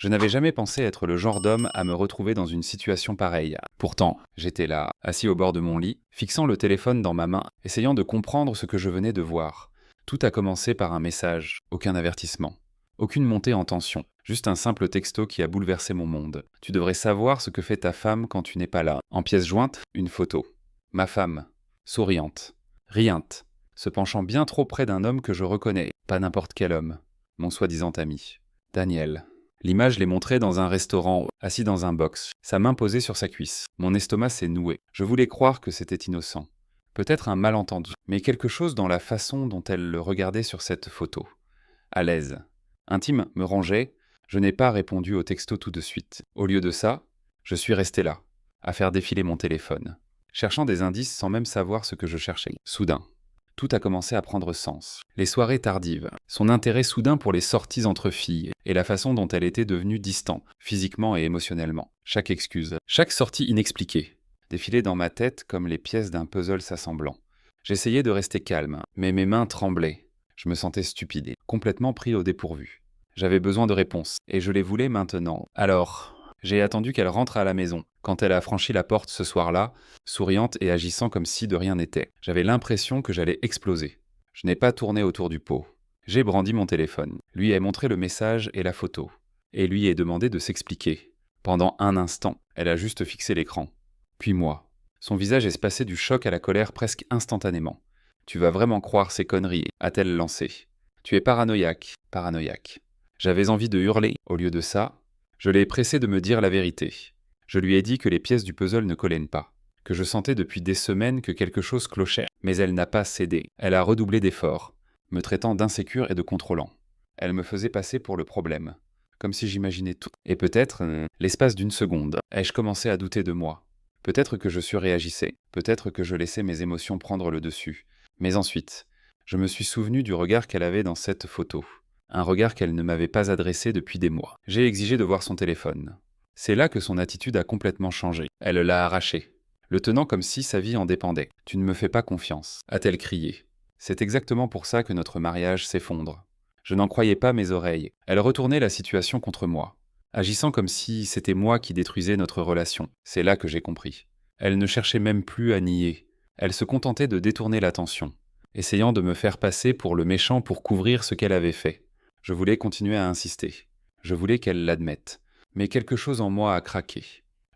Je n'avais jamais pensé être le genre d'homme à me retrouver dans une situation pareille. Pourtant, j'étais là, assis au bord de mon lit, fixant le téléphone dans ma main, essayant de comprendre ce que je venais de voir. Tout a commencé par un message, aucun avertissement. Aucune montée en tension, juste un simple texto qui a bouleversé mon monde. Tu devrais savoir ce que fait ta femme quand tu n'es pas là. En pièce jointe, une photo. Ma femme, souriante, riante, se penchant bien trop près d'un homme que je reconnais, pas n'importe quel homme, mon soi-disant ami. Daniel. L'image l'est montrée dans un restaurant, assis dans un box, sa main posée sur sa cuisse. Mon estomac s'est noué. Je voulais croire que c'était innocent. Peut-être un malentendu, mais quelque chose dans la façon dont elle le regardait sur cette photo. À l'aise. Intime me rangeait, je n'ai pas répondu au texto tout de suite. Au lieu de ça, je suis resté là, à faire défiler mon téléphone, cherchant des indices sans même savoir ce que je cherchais. Soudain, tout a commencé à prendre sens. Les soirées tardives, son intérêt soudain pour les sorties entre filles, et la façon dont elle était devenue distante, physiquement et émotionnellement. Chaque excuse, chaque sortie inexpliquée, défilait dans ma tête comme les pièces d'un puzzle s'assemblant. J'essayais de rester calme, mais mes mains tremblaient. Je me sentais stupide et complètement pris au dépourvu. J'avais besoin de réponses, et je les voulais maintenant. Alors, j'ai attendu qu'elle rentre à la maison. Quand elle a franchi la porte ce soir-là, souriante et agissant comme si de rien n'était, j'avais l'impression que j'allais exploser. Je n'ai pas tourné autour du pot. J'ai brandi mon téléphone, lui ai montré le message et la photo, et lui ai demandé de s'expliquer. Pendant un instant, elle a juste fixé l'écran. Puis moi. Son visage est passé du choc à la colère presque instantanément. « Tu vas vraiment croire ces conneries », a-t-elle lancé. « Tu es paranoïaque, paranoïaque. » J'avais envie de hurler. Au lieu de ça, je l'ai pressé de me dire la vérité. Je lui ai dit que les pièces du puzzle ne collaient pas, que je sentais depuis des semaines que quelque chose clochait. Mais elle n'a pas cédé. Elle a redoublé d'efforts, me traitant d'insécure et de contrôlant. Elle me faisait passer pour le problème, comme si j'imaginais tout. Et peut-être, l'espace d'une seconde, ai-je commencé à douter de moi. Peut-être que je surréagissais, peut-être que je laissais mes émotions prendre le dessus. Mais ensuite, je me suis souvenu du regard qu'elle avait dans cette photo. Un regard qu'elle ne m'avait pas adressé depuis des mois. J'ai exigé de voir son téléphone. C'est là que son attitude a complètement changé. Elle l'a arraché, le tenant comme si sa vie en dépendait. « Tu ne me fais pas confiance », a-t-elle crié. C'est exactement pour ça que notre mariage s'effondre. Je n'en croyais pas mes oreilles. Elle retournait la situation contre moi, agissant comme si c'était moi qui détruisais notre relation. C'est là que j'ai compris. Elle ne cherchait même plus à nier. Elle se contentait de détourner l'attention, essayant de me faire passer pour le méchant pour couvrir ce qu'elle avait fait. Je voulais continuer à insister. Je voulais qu'elle l'admette. Mais quelque chose en moi a craqué.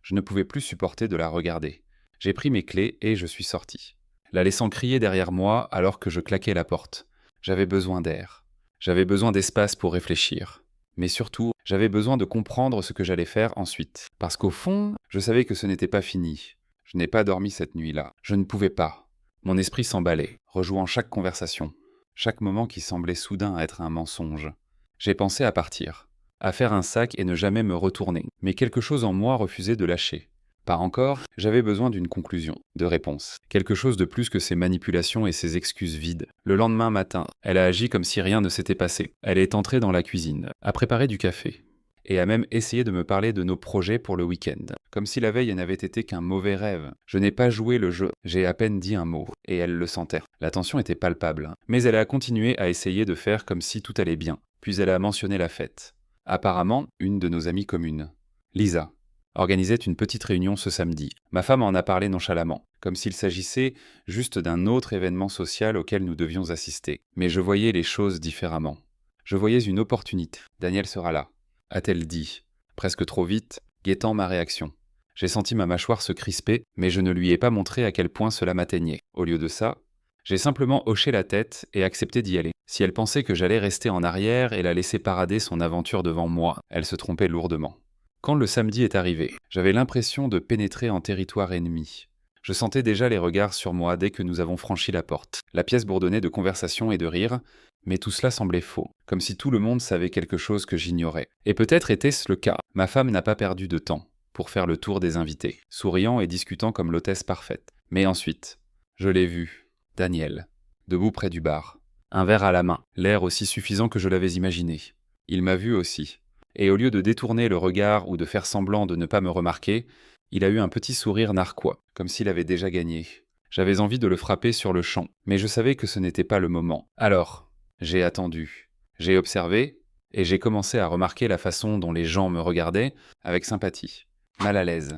Je ne pouvais plus supporter de la regarder. J'ai pris mes clés et je suis sorti, la laissant crier derrière moi alors que je claquais la porte. J'avais besoin d'air. J'avais besoin d'espace pour réfléchir. Mais surtout, j'avais besoin de comprendre ce que j'allais faire ensuite. Parce qu'au fond, je savais que ce n'était pas fini. Je n'ai pas dormi cette nuit-là. Je ne pouvais pas. Mon esprit s'emballait, rejouant chaque conversation, chaque moment qui semblait soudain être un mensonge. J'ai pensé à partir, à faire un sac et ne jamais me retourner. Mais quelque chose en moi refusait de lâcher. Pas encore, j'avais besoin d'une conclusion, de réponse. Quelque chose de plus que ces manipulations et ces excuses vides. Le lendemain matin, elle a agi comme si rien ne s'était passé. Elle est entrée dans la cuisine, a préparé du café, et a même essayé de me parler de nos projets pour le week-end. Comme si la veille n'avait été qu'un mauvais rêve. Je n'ai pas joué le jeu, j'ai à peine dit un mot, et elle le sentait. La tension était palpable, mais elle a continué à essayer de faire comme si tout allait bien. Puis elle a mentionné la fête. Apparemment, une de nos amies communes, Lisa, organisait une petite réunion ce samedi. Ma femme en a parlé nonchalamment, comme s'il s'agissait juste d'un autre événement social auquel nous devions assister. Mais je voyais les choses différemment. Je voyais une opportunité. Daniel sera là, a-t-elle dit, presque trop vite, guettant ma réaction. J'ai senti ma mâchoire se crisper, mais je ne lui ai pas montré à quel point cela m'atteignait. Au lieu de ça, j'ai simplement hoché la tête et accepté d'y aller. Si elle pensait que j'allais rester en arrière et la laisser parader son aventure devant moi, elle se trompait lourdement. Quand le samedi est arrivé, j'avais l'impression de pénétrer en territoire ennemi. Je sentais déjà les regards sur moi dès que nous avons franchi la porte. La pièce bourdonnait de conversation et de rires, mais tout cela semblait faux, comme si tout le monde savait quelque chose que j'ignorais. Et peut-être était-ce le cas. Ma femme n'a pas perdu de temps pour faire le tour des invités, souriant et discutant comme l'hôtesse parfaite. Mais ensuite, je l'ai vu, Daniel, debout près du bar, un verre à la main, l'air aussi suffisant que je l'avais imaginé. Il m'a vu aussi. Et au lieu de détourner le regard ou de faire semblant de ne pas me remarquer, il a eu un petit sourire narquois, comme s'il avait déjà gagné. J'avais envie de le frapper sur le champ, mais je savais que ce n'était pas le moment. Alors, j'ai attendu. J'ai observé, et j'ai commencé à remarquer la façon dont les gens me regardaient avec sympathie, mal à l'aise,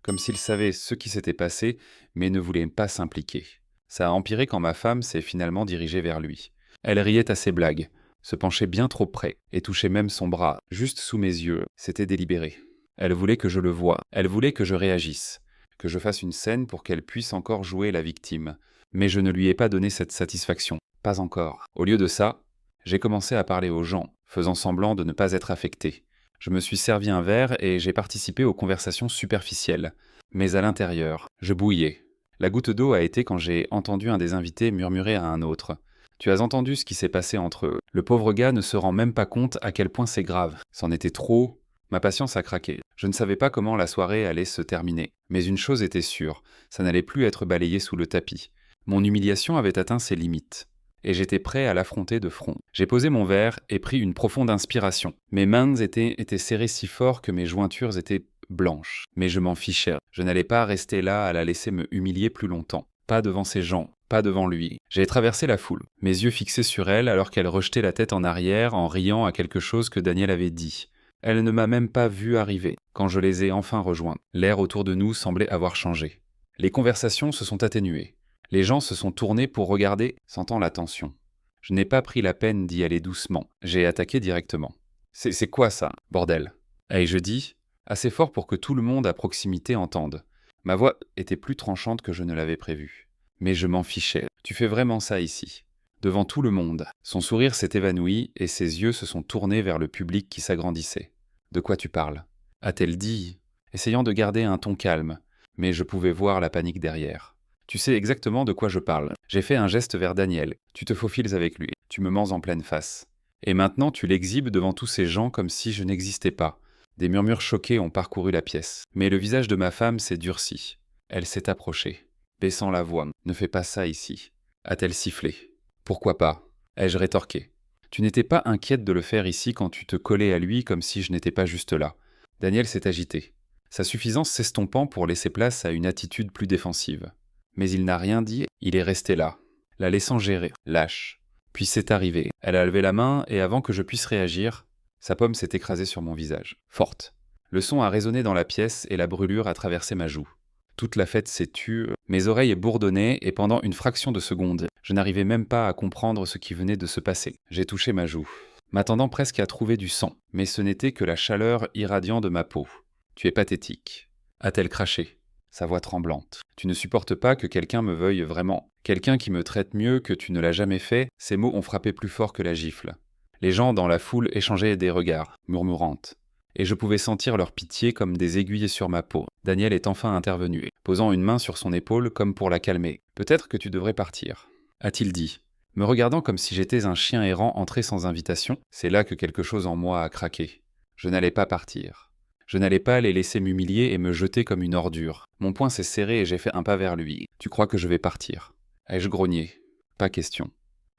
comme s'ils savaient ce qui s'était passé, mais ne voulaient pas s'impliquer. Ça a empiré quand ma femme s'est finalement dirigée vers lui. Elle riait à ses blagues, se penchait bien trop près, et touchait même son bras, juste sous mes yeux. C'était délibéré. Elle voulait que je le voie, elle voulait que je réagisse, que je fasse une scène pour qu'elle puisse encore jouer la victime. Mais je ne lui ai pas donné cette satisfaction. Pas encore. Au lieu de ça, j'ai commencé à parler aux gens, faisant semblant de ne pas être affecté. Je me suis servi un verre et j'ai participé aux conversations superficielles. Mais à l'intérieur, je bouillais. La goutte d'eau a été quand j'ai entendu un des invités murmurer à un autre. « Tu as entendu ce qui s'est passé entre eux. Le pauvre gars ne se rend même pas compte à quel point c'est grave. C'en était trop. » Ma patience a craqué. Je ne savais pas comment la soirée allait se terminer. Mais une chose était sûre, ça n'allait plus être balayé sous le tapis. Mon humiliation avait atteint ses limites. Et j'étais prêt à l'affronter de front. J'ai posé mon verre et pris une profonde inspiration. Mes mains étaient serrées si fort que mes jointures étaient blanches. Mais je m'en fichais. Je n'allais pas rester là à la laisser me humilier plus longtemps. Pas devant ces gens, pas devant lui. J'ai traversé la foule, mes yeux fixés sur elle alors qu'elle rejetait la tête en arrière en riant à quelque chose que Daniel avait dit. Elle ne m'a même pas vu arriver quand je les ai enfin rejoints. L'air autour de nous semblait avoir changé. Les conversations se sont atténuées. Les gens se sont tournés pour regarder, sentant la tension. Je n'ai pas pris la peine d'y aller doucement. J'ai attaqué directement. C'est quoi ça, bordel ? Et je dis, assez fort pour que tout le monde à proximité entende. Ma voix était plus tranchante que je ne l'avais prévu. Mais je m'en fichais. Tu fais vraiment ça ici. Devant tout le monde. Son sourire s'est évanoui et ses yeux se sont tournés vers le public qui s'agrandissait. De quoi tu parles ? A-t-elle dit, essayant de garder un ton calme, mais je pouvais voir la panique derrière. Tu sais exactement de quoi je parle. J'ai fait un geste vers Daniel. Tu te faufiles avec lui. Tu me mens en pleine face. Et maintenant tu l'exhibes devant tous ces gens comme si je n'existais pas. Des murmures choqués ont parcouru la pièce. Mais le visage de ma femme s'est durci. Elle s'est approchée, baissant la voix. « Ne fais pas ça ici. » A-t-elle sifflé. « Pourquoi pas ?» ai-je rétorqué. « Tu n'étais pas inquiète de le faire ici quand tu te collais à lui comme si je n'étais pas juste là. » Daniel s'est agité, sa suffisance s'estompant pour laisser place à une attitude plus défensive. Mais il n'a rien dit, il est resté là, la laissant gérer, lâche. Puis c'est arrivé. Elle a levé la main et avant que je puisse réagir, sa paume s'est écrasée sur mon visage, forte. Le son a résonné dans la pièce et la brûlure a traversé ma joue. Toute la fête s'est tue, mes oreilles bourdonnaient et pendant une fraction de seconde, je n'arrivais même pas à comprendre ce qui venait de se passer. J'ai touché ma joue, m'attendant presque à trouver du sang, mais ce n'était que la chaleur irradiant de ma peau. « Tu es pathétique. » A-t-elle craché, sa voix tremblante. « Tu ne supportes pas que quelqu'un me veuille vraiment. Quelqu'un qui me traite mieux que tu ne l'as jamais fait. » Ces mots ont frappé plus fort que la gifle. Les gens dans la foule échangeaient des regards, murmurantes. Et je pouvais sentir leur pitié comme des aiguilles sur ma peau. Daniel est enfin intervenu, posant une main sur son épaule comme pour la calmer. « Peut-être que tu devrais partir. » a-t-il dit. Me regardant comme si j'étais un chien errant entré sans invitation, c'est là que quelque chose en moi a craqué. Je n'allais pas partir. Je n'allais pas les laisser m'humilier et me jeter comme une ordure. Mon poing s'est serré et j'ai fait un pas vers lui. « Tu crois que je vais partir ?» ai-je grogné. Pas question.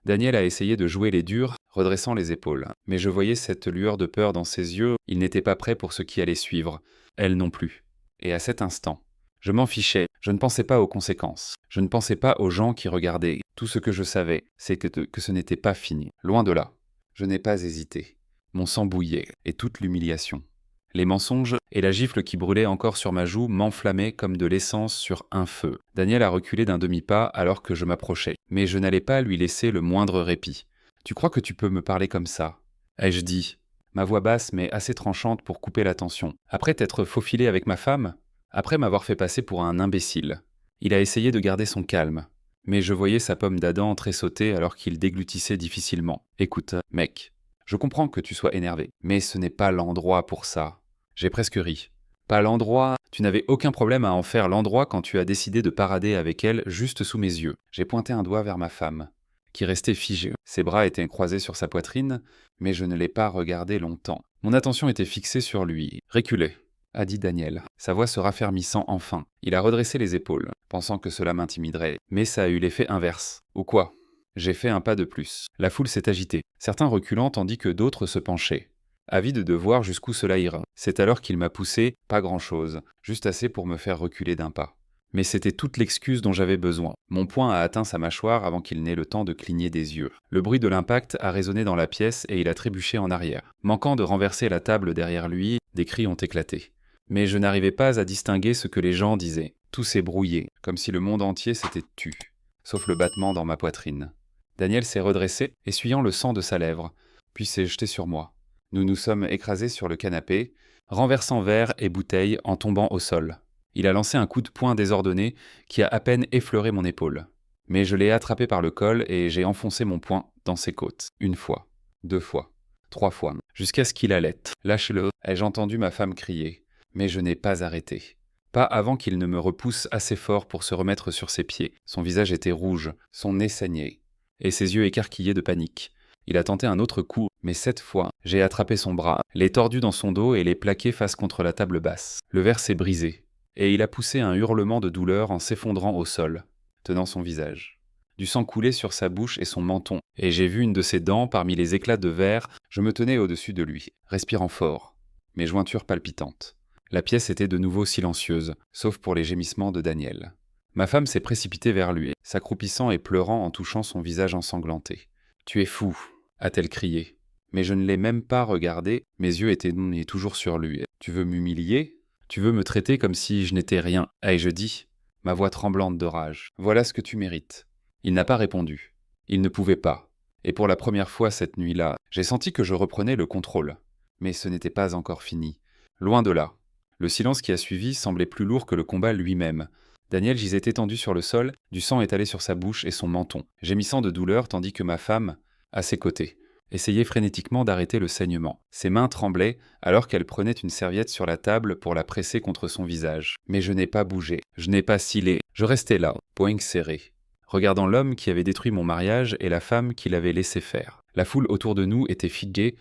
Daniel a essayé de jouer les durs, redressant les épaules. Mais je voyais cette lueur de peur dans ses yeux, il n'était pas prêt pour ce qui allait suivre. Elle non plus. Et à cet instant, je m'en fichais, je ne pensais pas aux conséquences. Je ne pensais pas aux gens qui regardaient. Tout ce que je savais, c'est que ce n'était pas fini. Loin de là. Je n'ai pas hésité. Mon sang bouillait, et toute l'humiliation. Les mensonges et la gifle qui brûlait encore sur ma joue m'enflammaient comme de l'essence sur un feu. Daniel a reculé d'un demi-pas alors que je m'approchais. Mais je n'allais pas lui laisser le moindre répit. « Tu crois que tu peux me parler comme ça ?» ai-je dit, ma voix basse mais assez tranchante pour couper la tension. Après t'être faufilé avec ma femme ? Après m'avoir fait passer pour un imbécile. Il a essayé de garder son calme. Mais je voyais sa pomme d'Adam tressauter alors qu'il déglutissait difficilement. « Écoute, mec, je comprends que tu sois énervé, mais ce n'est pas l'endroit pour ça. » J'ai presque ri. Pas l'endroit. Tu n'avais aucun problème à en faire l'endroit quand tu as décidé de parader avec elle juste sous mes yeux. J'ai pointé un doigt vers ma femme, qui restait figée. Ses bras étaient croisés sur sa poitrine, mais je ne l'ai pas regardé longtemps. Mon attention était fixée sur lui. « Reculez », a dit Daniel, sa voix se raffermissant enfin. Il a redressé les épaules, pensant que cela m'intimiderait. Mais ça a eu l'effet inverse. Ou quoi ? J'ai fait un pas de plus. La foule s'est agitée, certains reculant tandis que d'autres se penchaient. Avide de voir jusqu'où cela ira. C'est alors qu'il m'a poussé, pas grand-chose, juste assez pour me faire reculer d'un pas. Mais c'était toute l'excuse dont j'avais besoin. Mon poing a atteint sa mâchoire avant qu'il n'ait le temps de cligner des yeux. Le bruit de l'impact a résonné dans la pièce et il a trébuché en arrière. Manquant de renverser la table derrière lui, des cris ont éclaté. Mais je n'arrivais pas à distinguer ce que les gens disaient. Tout s'est brouillé, comme si le monde entier s'était tu, sauf le battement dans ma poitrine. Daniel s'est redressé, essuyant le sang de sa lèvre, puis s'est jeté sur moi. Nous nous sommes écrasés sur le canapé, renversant verre et bouteilles en tombant au sol. Il a lancé un coup de poing désordonné qui a à peine effleuré mon épaule. Mais je l'ai attrapé par le col et j'ai enfoncé mon poing dans ses côtes. 1 fois, 2 fois, 3 fois, jusqu'à ce qu'il halète. « Lâche-le » ai-je entendu ma femme crier. Mais je n'ai pas arrêté. Pas avant qu'il ne me repousse assez fort pour se remettre sur ses pieds. Son visage était rouge, son nez saignait, et ses yeux écarquillés de panique. Il a tenté un autre coup, mais cette fois, j'ai attrapé son bras, l'ai tordu dans son dos et l'ai plaqué face contre la table basse. Le verre s'est brisé, et il a poussé un hurlement de douleur en s'effondrant au sol, tenant son visage. Du sang coulait sur sa bouche et son menton, et j'ai vu une de ses dents parmi les éclats de verre. Je me tenais au-dessus de lui, respirant fort, mes jointures palpitantes. La pièce était de nouveau silencieuse, sauf pour les gémissements de Daniel. Ma femme s'est précipitée vers lui, s'accroupissant et pleurant en touchant son visage ensanglanté. « Tu es fou !» a-t-elle crié. Mais je ne l'ai même pas regardé, mes yeux étaient toujours sur lui. « Tu veux m'humilier ? Tu veux me traiter comme si je n'étais rien ?» ai-je dit, ma voix tremblante de rage. « Voilà ce que tu mérites. » Il n'a pas répondu. Il ne pouvait pas. Et pour la première fois cette nuit-là, j'ai senti que je reprenais le contrôle. Mais ce n'était pas encore fini. Loin de là. Le silence qui a suivi semblait plus lourd que le combat lui-même. Daniel gisait étendu sur le sol, du sang étalé sur sa bouche et son menton, gémissant de douleur tandis que ma femme, à ses côtés, essayait frénétiquement d'arrêter le saignement. Ses mains tremblaient alors qu'elle prenait une serviette sur la table pour la presser contre son visage. Mais je n'ai pas bougé, je n'ai pas scellé, je restais là, poing serré, regardant l'homme qui avait détruit mon mariage et la femme qui l'avait laissé faire. La foule autour de nous était figée,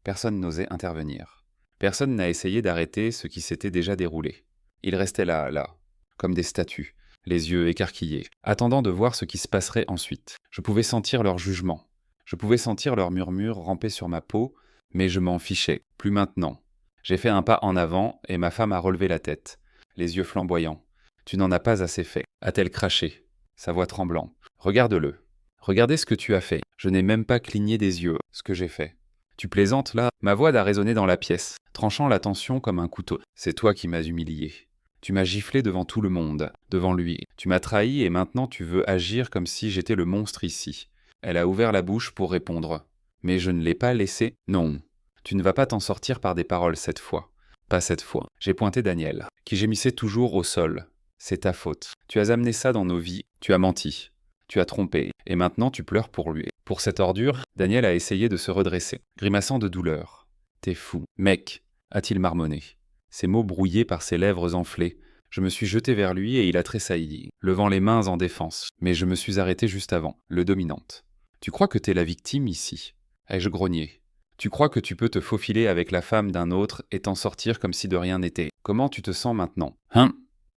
personne n'osait intervenir. Personne n'a essayé d'arrêter ce qui s'était déjà déroulé. Ils restaient là, comme des statues, les yeux écarquillés, attendant de voir ce qui se passerait ensuite. Je pouvais sentir leur jugement. Je pouvais sentir leurs murmures ramper sur ma peau, mais je m'en fichais. Plus maintenant. J'ai fait un pas en avant et ma femme a relevé la tête, les yeux flamboyants. « Tu n'en as pas assez fait », a-t-elle craché, sa voix tremblant. « Regarde-le. Regardez ce que tu as fait. Je n'ai même pas cligné des yeux, ce que j'ai fait. » « Tu plaisantes là ?» Ma voix a résonné dans la pièce, tranchant la tension comme un couteau. « C'est toi qui m'as humilié. Tu m'as giflé devant tout le monde, devant lui. Tu m'as trahi et maintenant tu veux agir comme si j'étais le monstre ici. » Elle a ouvert la bouche pour répondre. Mais je ne l'ai pas laissé. « Non, tu ne vas pas t'en sortir par des paroles cette fois. Pas cette fois. » J'ai pointé Daniel, qui gémissait toujours au sol. « C'est ta faute. Tu as amené ça dans nos vies. Tu as menti. Tu as trompé. Et maintenant tu pleures pour lui. » Pour cette ordure, Daniel a essayé de se redresser, grimaçant de douleur. « T'es fou. Mec !» a-t-il marmonné. Ses mots brouillés par ses lèvres enflées. Je me suis jeté vers lui et il a tressailli, levant les mains en défense. Mais je me suis arrêté juste avant, le dominante. « Tu crois que t'es la victime ici ?» ai-je grogné. « Tu crois que tu peux te faufiler avec la femme d'un autre et t'en sortir comme si de rien n'était. Comment tu te sens maintenant ? Hein ?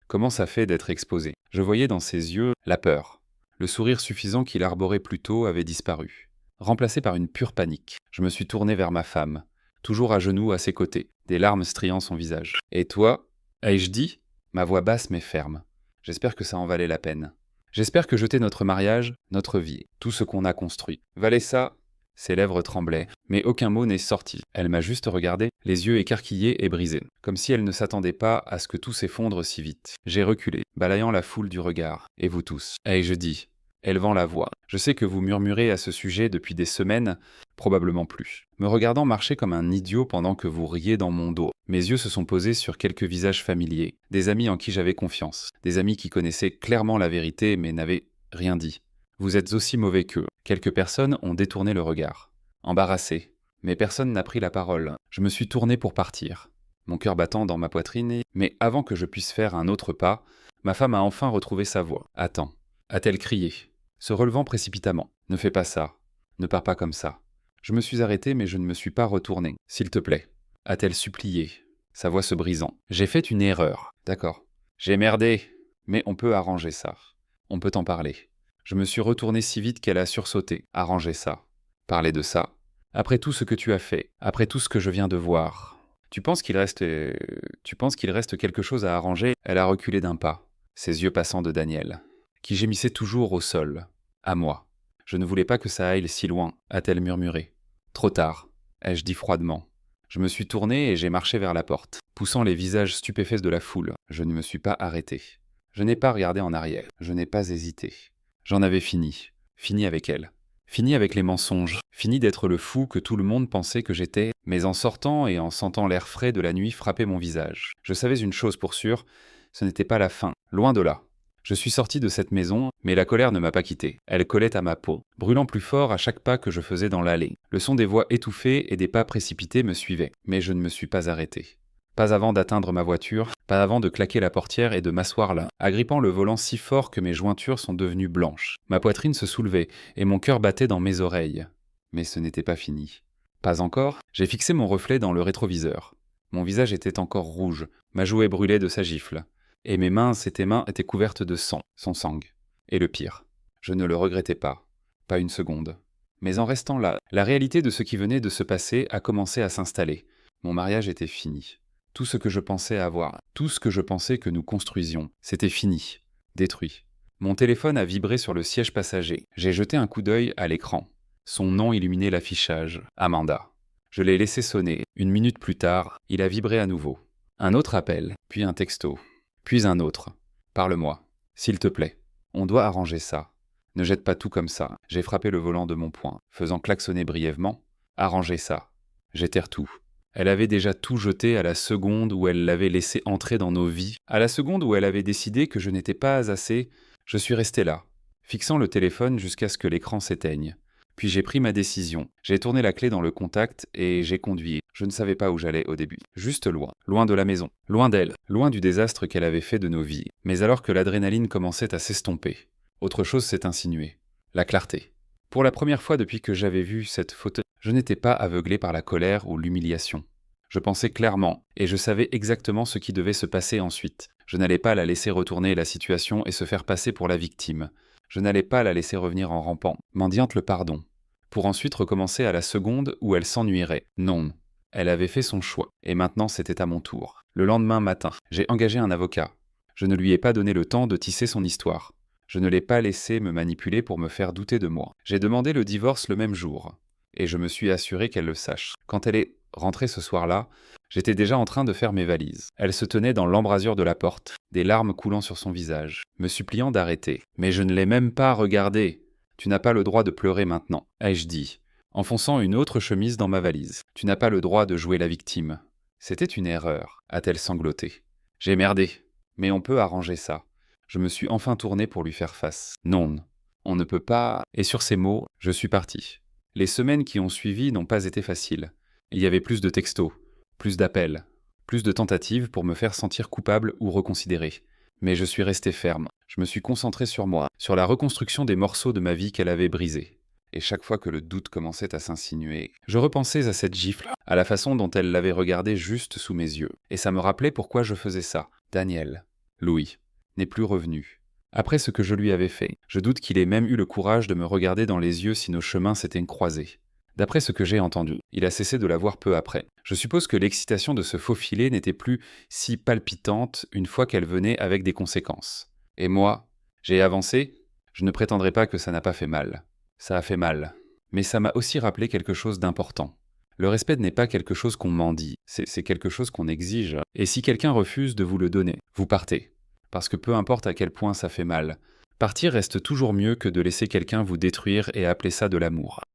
Comment ça fait d'être exposé ?» Je voyais dans ses yeux la peur. Le sourire suffisant qu'il arborait plus tôt avait disparu, remplacé par une pure panique. Je me suis tourné vers ma femme, toujours à genoux à ses côtés, des larmes striant son visage. « Et toi ?» ai-je dit, ma voix basse mais ferme. J'espère que ça en valait la peine. J'espère que jeter notre mariage, notre vie, tout ce qu'on a construit, valait ça ? Ses lèvres tremblaient, mais aucun mot n'est sorti. Elle m'a juste regardé, les yeux écarquillés et brisés, comme si elle ne s'attendait pas à ce que tout s'effondre si vite. J'ai reculé, balayant la foule du regard. « Et vous tous ?» ai-je dit, élevant la voix. « Je sais que vous murmurez à ce sujet depuis des semaines, probablement plus. Me regardant marcher comme un idiot pendant que vous riez dans mon dos. Mes yeux se sont posés sur quelques visages familiers, des amis en qui j'avais confiance, des amis qui connaissaient clairement la vérité mais n'avaient rien dit. Vous êtes aussi mauvais qu'eux. » Quelques personnes ont détourné le regard. Embarrassé. Mais personne n'a pris la parole. Je me suis tourné pour partir, mon cœur battant dans ma poitrine, mais avant que je puisse faire un autre pas, ma femme a enfin retrouvé sa voix. « Attends !» a-t-elle crié, se relevant précipitamment. « Ne fais pas ça. Ne pars pas comme ça. » Je me suis arrêté mais je ne me suis pas retourné. « S'il te plaît. » a-t-elle supplié, sa voix se brisant. « J'ai fait une erreur. D'accord. J'ai merdé. Mais on peut arranger ça. On peut en parler. » Je me suis retourné si vite qu'elle a sursauté. « Arranger ça. Parler de ça. Après tout ce que tu as fait. Après tout ce que je viens de voir. » Tu penses qu'il reste quelque chose à arranger? Elle a reculé d'un pas, ses yeux passant de Daniel, qui gémissait toujours au sol. À moi. Je ne voulais pas que ça aille si loin, a-t-elle murmuré. Trop tard, ai-je dit froidement. Je me suis tourné et j'ai marché vers la porte, poussant les visages stupéfaits de la foule. Je ne me suis pas arrêté. Je n'ai pas regardé en arrière. Je n'ai pas hésité. J'en avais fini. Fini avec elle. Fini avec les mensonges. Fini d'être le fou que tout le monde pensait que j'étais. Mais en sortant et en sentant l'air frais de la nuit frapper mon visage, je savais une chose pour sûre, ce n'était pas la fin. Loin de là. Je suis sorti de cette maison, mais la colère ne m'a pas quitté. Elle collait à ma peau, brûlant plus fort à chaque pas que je faisais dans l'allée. Le son des voix étouffées et des pas précipités me suivait, mais je ne me suis pas arrêté. Pas avant d'atteindre ma voiture, pas avant de claquer la portière et de m'asseoir là, agrippant le volant si fort que mes jointures sont devenues blanches. Ma poitrine se soulevait et mon cœur battait dans mes oreilles. Mais ce n'était pas fini. Pas encore, j'ai fixé mon reflet dans le rétroviseur. Mon visage était encore rouge, ma joue brûlait de sa gifle. Et mes mains étaient couvertes de sang, son sang. Et le pire, je ne le regrettais pas, pas une seconde. Mais en restant là, la réalité de ce qui venait de se passer a commencé à s'installer. Mon mariage était fini. Tout ce que je pensais avoir, tout ce que je pensais que nous construisions, c'était fini, détruit. Mon téléphone a vibré sur le siège passager. J'ai jeté un coup d'œil à l'écran. Son nom illuminait l'affichage, Amanda. Je l'ai laissé sonner. 1 minute plus tard, il a vibré à nouveau. Un autre appel, puis un texto. Puis un autre. Parle-moi. S'il te plaît. On doit arranger ça. Ne jette pas tout comme ça. J'ai frappé le volant de mon poing, faisant klaxonner brièvement. Arranger ça. J'éterre tout. Elle avait déjà tout jeté à la seconde où elle l'avait laissé entrer dans nos vies. À la seconde où elle avait décidé que je n'étais pas assez, je suis resté là, fixant le téléphone jusqu'à ce que l'écran s'éteigne. Puis j'ai pris ma décision. J'ai tourné la clé dans le contact et j'ai conduit. Je ne savais pas où j'allais au début. Juste loin. Loin de la maison. Loin d'elle. Loin du désastre qu'elle avait fait de nos vies. Mais alors que l'adrénaline commençait à s'estomper, autre chose s'est insinuée. La clarté. Pour la première fois depuis que j'avais vu cette photo, je n'étais pas aveuglé par la colère ou l'humiliation. Je pensais clairement, et je savais exactement ce qui devait se passer ensuite. Je n'allais pas la laisser retourner la situation et se faire passer pour la victime. Je n'allais pas la laisser revenir en rampant, mendiante le pardon, pour ensuite recommencer à la seconde où elle s'ennuierait. Non, elle avait fait son choix, et maintenant c'était à mon tour. Le lendemain matin, j'ai engagé un avocat. Je ne lui ai pas donné le temps de tisser son histoire. Je ne l'ai pas laissé me manipuler pour me faire douter de moi. J'ai demandé le divorce le même jour, et je me suis assuré qu'elle le sache. Quand elle est rentrée ce soir-là, j'étais déjà en train de faire mes valises. Elle se tenait dans l'embrasure de la porte, des larmes coulant sur son visage, me suppliant d'arrêter. Mais je ne l'ai même pas regardée. Tu n'as pas le droit de pleurer maintenant, ai-je dit, enfonçant une autre chemise dans ma valise. Tu n'as pas le droit de jouer la victime. C'était une erreur, a-t-elle sangloté. J'ai merdé, mais on peut arranger ça. Je me suis enfin tourné pour lui faire face. Non, on ne peut pas... Et sur ces mots, je suis parti. Les semaines qui ont suivi n'ont pas été faciles. Il y avait plus de textos, plus d'appels, plus de tentatives pour me faire sentir coupable ou reconsidéré. Mais je suis resté ferme. Je me suis concentré sur moi, sur la reconstruction des morceaux de ma vie qu'elle avait brisés. Et chaque fois que le doute commençait à s'insinuer, je repensais à cette gifle, à la façon dont elle l'avait regardée juste sous mes yeux. Et ça me rappelait pourquoi je faisais ça. Daniel, Louis, n'est plus revenu. Après ce que je lui avais fait, je doute qu'il ait même eu le courage de me regarder dans les yeux si nos chemins s'étaient croisés. D'après ce que j'ai entendu, il a cessé de la voir peu après. Je suppose que l'excitation de se faufiler n'était plus si palpitante une fois qu'elle venait avec des conséquences. Et moi, j'ai avancé. Je ne prétendrai pas que ça n'a pas fait mal. Ça a fait mal. Mais ça m'a aussi rappelé quelque chose d'important. Le respect n'est pas quelque chose qu'on mendie, c'est quelque chose qu'on exige. Et si quelqu'un refuse de vous le donner, vous partez. Parce que peu importe à quel point ça fait mal, partir reste toujours mieux que de laisser quelqu'un vous détruire et appeler ça de l'amour.